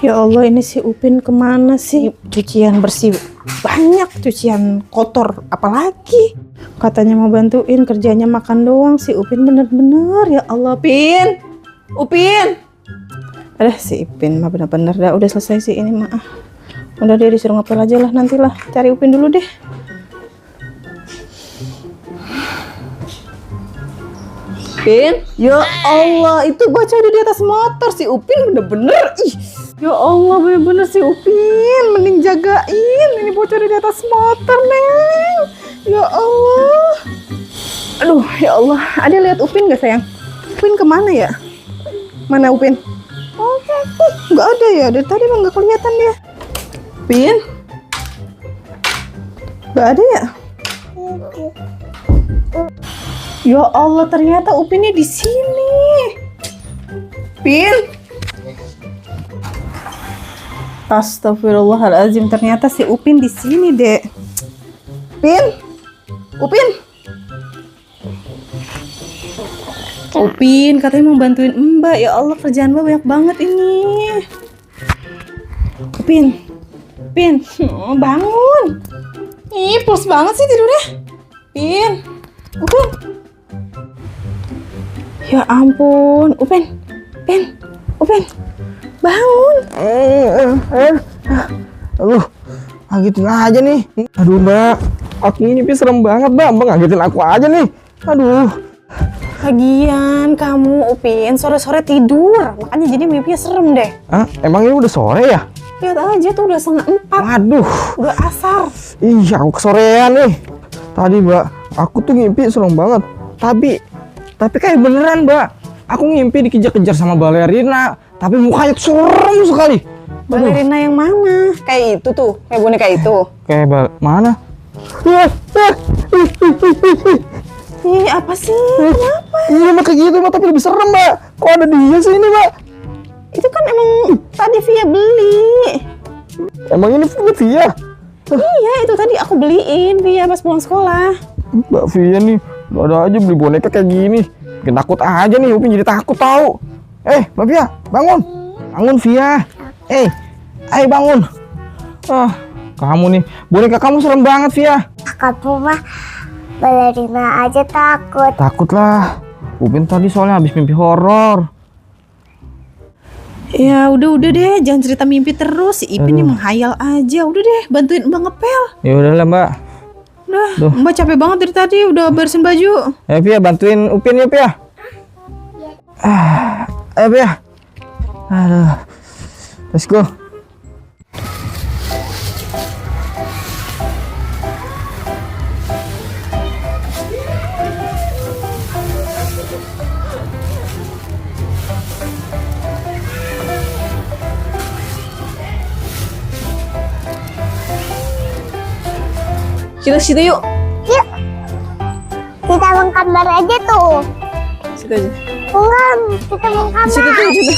Ya Allah, ini si Upin kemana sih? Cucian bersih banyak, cucian kotor apalagi. Katanya mau bantuin, kerjanya makan doang. Si Upin bener-bener, ya Allah, Pin. Upin. Si Upin mah bener-bener udah selesai sih ini mah. Udah deh, disuruh ngepel aja lah, nantilah. Cari Upin dulu deh. Upin, ya Allah, itu baca di atas motor. Si Upin bener-bener, ya Allah, bener-bener si Upin, mending jagain. Ini bocor di atas motor, Neng. Ya Allah. Aduh, ya Allah. Ada lihat Upin gak, sayang? Upin kemana ya? Mana Upin? Oh, nggak ada ya. Dari tadi mah nggak kelihatan dia. Upin? Nggak ada ya? Ya Allah, ternyata Upinnya di sini. Upin? Astagfirullahaladzim, ternyata si Upin di sini, Dek. Upin? Upin? Upin katanya mau bantuin Mbak. Ya Allah, kerjaan Mbak banyak banget ini. Upin, Upin, bangun. Ih, pulas banget sih tidurnya. Upin, Upin. Ya ampun, Upin, Upin, Upin, bangun. Aduh, ngagetin aja nih. Aduh Mbak, aku ini serem banget Mbak. Mbak ngagetin aku aja nih. Aduh. Lagian kamu, Upin, sore-sore tidur, makanya jadi mimpinya serem deh. Hah? Emang ini udah sore ya? Lihat aja tuh udah 3:30. Waduh, udah asar. Iya, aku kesorean nih. Tadi Mbak, aku tuh ngimpi serem banget. Tapi kayak beneran Mbak. Aku ngimpi dikejar-kejar sama balerina, tapi mukanya tuh serem sekali. Balerina yang mana? Kayak itu tuh, kayak boneka itu. Kayak mana? Ih, apa sih? Kenapa? Iya Mbak, kayak gitu Mbak, tapi lebih serem Mbak. Kok ada dia sih ini Mbak? Itu kan emang tadi Via beli. Emang ini buat Via? Iya, itu tadi aku beliin Via pas pulang sekolah. Mbak Via nih, ada aja beli boneka kayak gini. Bikin takut aja nih, Upin jadi takut tahu. Mbak Via, bangun. Bangun Via. Ayo bangun. Kamu nih, boneka kamu serem banget Via. Kamu mah balerina aja takut. Takut lah. Upin tadi soalnya habis mimpi horor. Ya udah deh, jangan cerita mimpi terus. Si Ipin nih menghayal aja. Udah deh, bantuin Mbak ngepel. Ya udahlah Mbak. Udah, Mbak capek banget dari tadi udah bersihin baju. Ayo Via, bantuin Upin ya Via. Ayo Via. Aduh. Let's go. Kita situ yuk. Yuk. Kita menggambar aja tuh. Situ aja. Enggak, kita menggambar. Situ tuh, situ.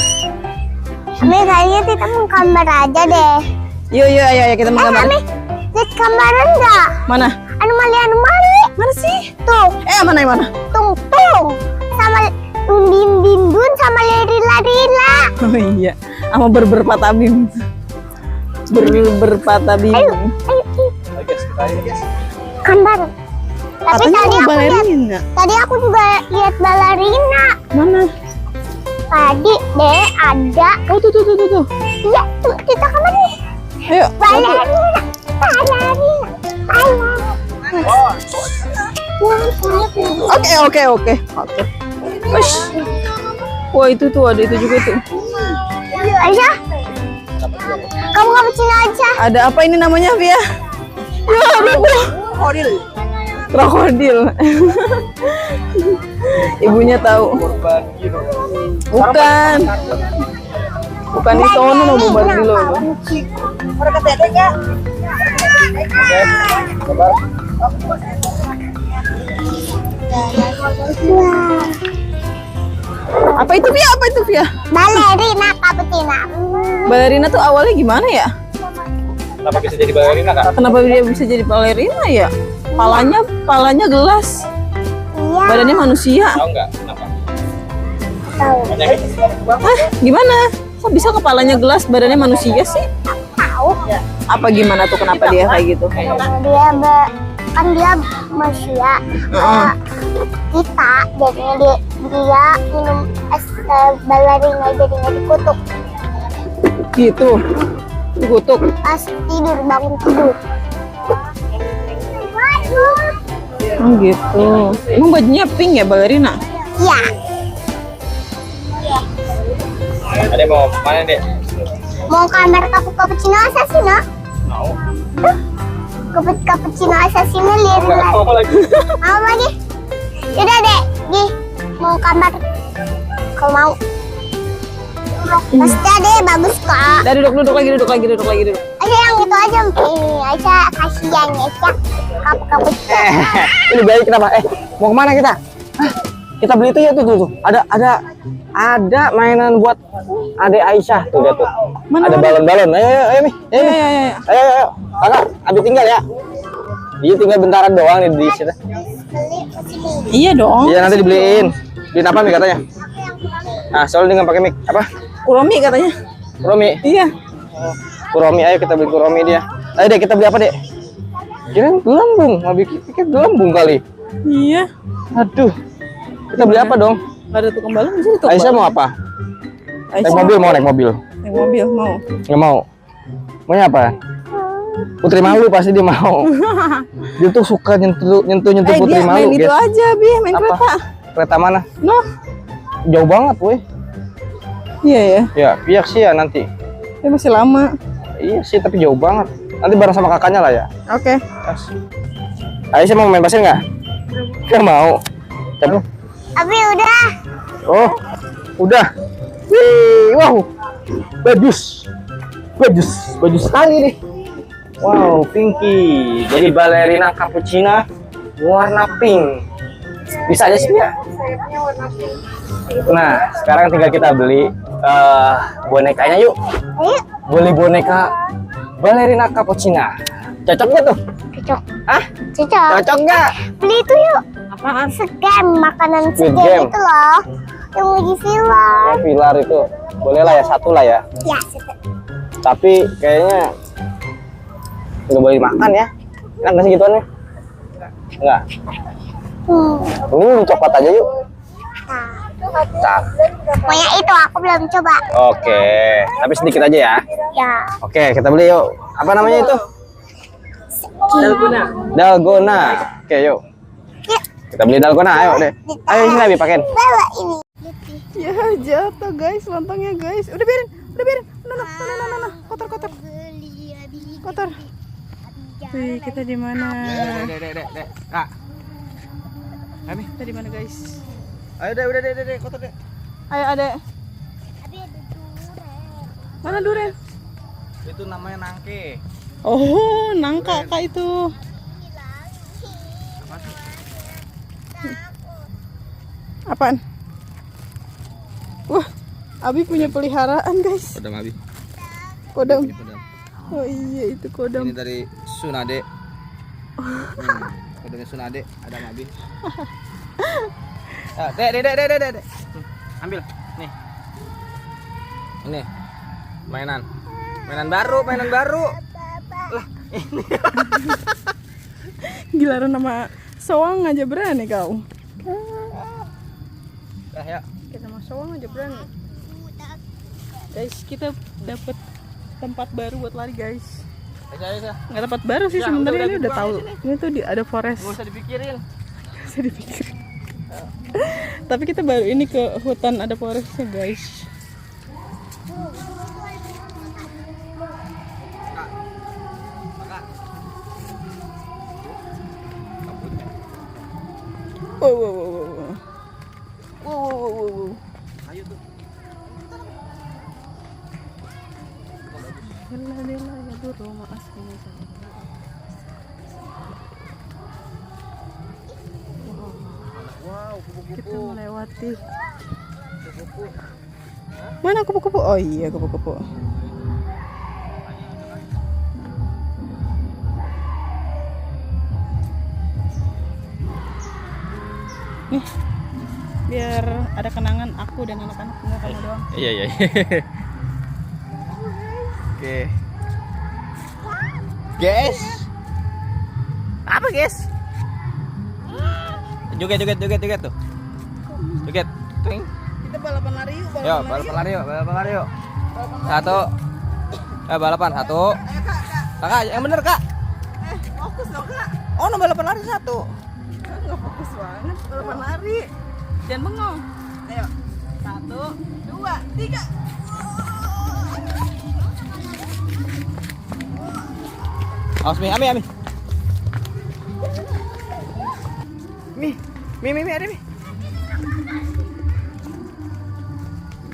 Kayaknya kita menggambar aja deh. Yuk, ayo kita menggambar. Lihat gambaran enggak? Mana? Anomali. Mana sih? Tuh. Yang mana? Tung. Sama Undin sama Lari-Larila. Oh iya, sama berpatabim. Berpatabim. Ayo. Gambar. Tapi tadi aku lihat. Tadi aku juga lihat balerina. Mana? Tadi deh ada. Oh tuh. Iya, tuh kita kemana nih? Ayo. Balerina. Oke. Ush. Wah itu tuh ada itu juga tuh. Aisyah, kamu ngapain aja? Ada apa ini namanya Via? Ya aduh. Krokodil. Ibunya tahu. Bukan di sono mau bombardir loh. Apa itu Via? Balerina Kaputina. Balerina tuh awalnya gimana ya? Kenapa bisa jadi balerina Kak? Kenapa dia bisa jadi balerina ya? Palanya gelas. Iya. Badannya manusia. Tahu nggak kenapa? Tahu. Banyak. Hah? Gimana? Kok bisa kepalanya gelas, badannya manusia sih? Tahu. Apa gimana tuh, kenapa dia kayak gitu? Kan dia manusia. Kayak kita jadinya dia minum es balerina jadinya dikutuk. Gitu. Dikutuk. Pas tidur bangun tidur. Oh gitu. Emang bajunya pink ya balerina? Iya. Ada mau mana dek? Mau kamar cappuccino assassino? Mau. Cappuccino assassino lihat lagi. Mau lagi? Yaudah dek, di mau kamar. Kau mau? Pasti deh bagus kok. Udah duduk lagi. Aja yang itu aja ini aja kasihan ya cappuccino. Ini bayi kenapa? Mau kemana kita? Kita beli itu ya tuh. Ada mainan buat Adek Aisyah tuh dia tuh. Mana, ada mana? balon-balon. Ayo Mi. Ayo. Ayo. Kakak, Abi tinggal ya. Dia tinggal bentaran doang nih di sini. Iya dong. Iya nanti dibeliin. Beliin apa Mi katanya? Nah, soalnya dengan pakai mic apa? Kuromi katanya. Kuromi. Iya. Kuromi, ayo kita beli Kuromi dia. Ayo deh kita beli apa dek? Kirain gelembung, mau pikir gelembung kali. Iya. Aduh. Kita beli apa dong? Gak ada tukang balon di sini tuh. Aisyah mau apa? Naik mobil mau naik mobil? Naik mobil mau. Nggak mau. Maunya apa? Putri malu pasti dia mau. Dia tuh suka nyentuh Putri dia malu. main itu guys. aja, Bi, main Apa? kereta. Kereta mana? Noh. Jauh banget, woi. Iya ya. Ya, piak sih ya nanti. Dia masih lama. Iya sih, tapi jauh banget. Nanti bareng sama kakaknya lah ya. Oke. Yes. Aisyah mau main pasir nggak? Nggak mau. Coba. Tapi udah. Oh, udah. Wih, wow, bagus sekali nih. Wow, pinky. Jadi balerina cappuccino warna pink. Bisa aja sih ya. Nah, sekarang tinggal kita beli bonekanya yuk. Ayo. Beli boneka balerina cappuccino. Cocok nggak tuh? Cocok. Ah, Cocok. cocok nggak? Beli itu yuk. Apaan? Scam makanan Squid scam Game. itu loh. Yang lagi viral. Oh, pilar itu boleh lah ya, satu lah ya. Ya, Tapi kayaknya nggak boleh makan ya. Enak nggak sih gituannya? Enggak. Ini coklat aja yuk. Cak. Pokoknya itu aku belum coba. Oke, tapi sedikit aja ya. Ya. Oke, kita beli yuk. Apa namanya itu? Dalgona. Oke, yuk. Yuk. Kita beli dalgona, ayo deh. Ayo sini Abi pakein. Bawa ini. Ya jatuh guys, lontongnya guys. Udah biarin. No. Kotor. Wih, kita di mana? Dek. Kak. Abi, Kita di mana guys? ayo deh, udah deh, kotor deh. Ayo adek. Mana durian? Itu namanya nangke. Oh, nangka kak itu. Apaan? Wah, Abi punya peliharaan guys. Kodam Abi. Kodam. Kodam. Oh iya itu kodam. Ini dari Sunade. Kodamnya Sunade, ada Abi. Dek. Ambil. Nih. Ini. Mainan baru. Lah, ini. Gilaran sama soang aja berani kau. Dah ya. Kita sama soang aja berani. Guys, kita dapat tempat baru buat lari guys. Ayo. Nggak tempat baru sih Ya, sebenarnya, udah ini udah gitu tahu. aja sini. Ini tuh ada forest. Nggak usah dipikirin. Nggak usah dipikirin. Tapi kita baru ini ke hutan ada forestnya guys. Wow. Ayo tuh. Dela ya bro, maaf ini saya. Wow, Kita melewati. Mana kupu-kupu? Oh iya kupu-kupu. Nih, biar ada kenangan aku dan anak-anak, enggak kamu doang. Iya. Oke. Guys. Apa, guys? Joget tuh. Joget. Ting. Kita balapan lari yuk. Yo, balapan lari yuk. Satu. Balapan satu. Ayo kak. Kakak, yang bener, Kak. Fokus dong kak. Oh, no, balapan lari satu. Nggak fokus banget. Balapan lari. Jangan bengong. Ayo. 1, 2, 3. Awas, Mi, Ami. Mi, ada Mi.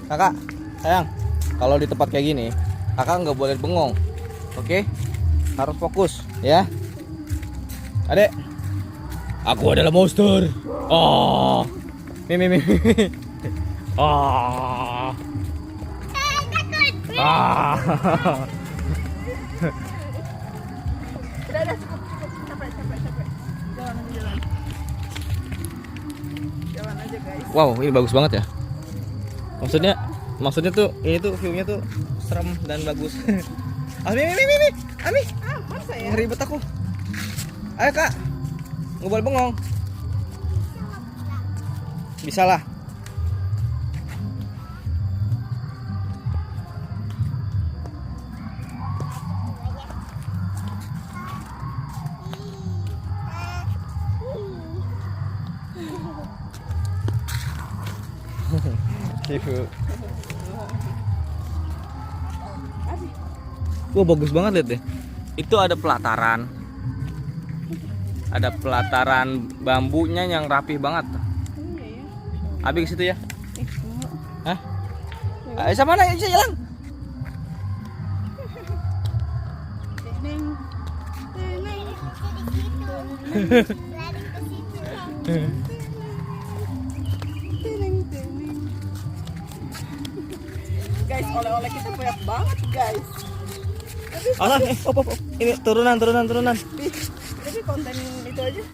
Kakak, sayang, kalau di tempat kayak gini, kakak nggak boleh bengong, oke? Harus fokus, ya. Adek, aku adalah monster. Oh, Mi. Oh. Ah. Udah cukup. Capek. Jalan aja guys. Wow, ini bagus banget ya. Maksudnya tuh ini tuh view-nya tuh serem dan bagus. Ami. Masa ya? Ribet aku. Ayo, Kak. Nggak boleh bengong. Bisa lah. Ibu. Wah, bagus banget lihat deh. Itu ada pelataran. Ada pelataran bambunya yang rapih banget. Abi ke situ ya? Hah? Ayo sama mana? Bisa jalan? Guys, oleh-oleh kita banyak banget guys. Alah, op. Ini turunan. Tapi konten itu aja